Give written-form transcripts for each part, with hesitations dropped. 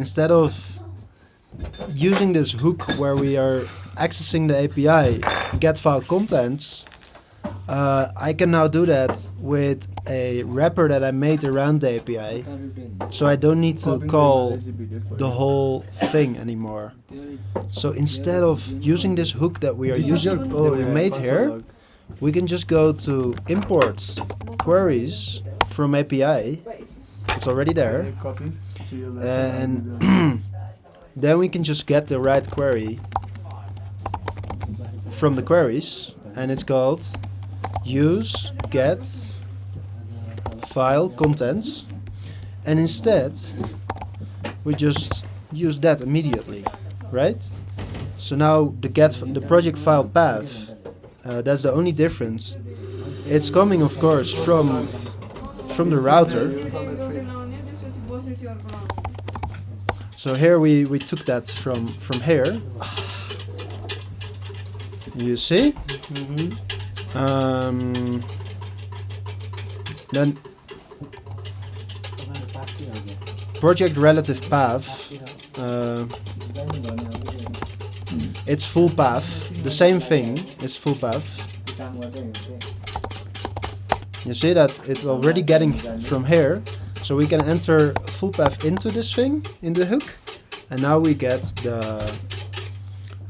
instead of using this hook where we are accessing the API, get file contents, I can now do that with a wrapper that I made around the API, so I don't need to call the whole thing anymore. So instead of using this hook that we are using, that we made here, we can just go to import queries from API. It's already there, and then we can just get the right query from the queries, and it's called use get file contents, and instead we just use that immediately, right? So now the project file path, that's the only difference. It's coming, of course, from the router. So here we took that from here. You see? Then project relative path, it's full path. The same thing is full path. You see that it's already getting from here, so we can enter full path into this thing in the hook, and now we get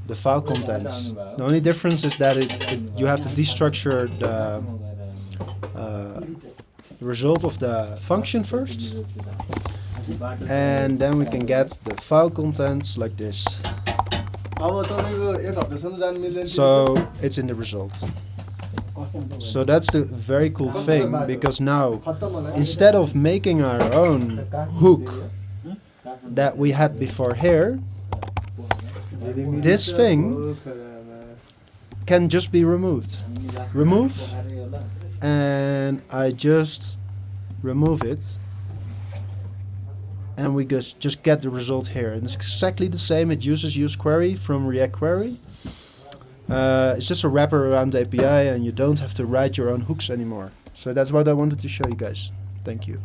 the file contents. The only difference is that you have to destructure the result of the function first, and then we can get the file contents like this. So it's in the results. So that's the very cool thing, because now instead of making our own hook that we had before here, this thing can just be removed. Remove, and I just remove it, and we just get the result here. And it's exactly the same. It uses useQuery from React Query. It's just a wrapper around the API, and you don't have to write your own hooks anymore. So that's what I wanted to show you guys. Thank you.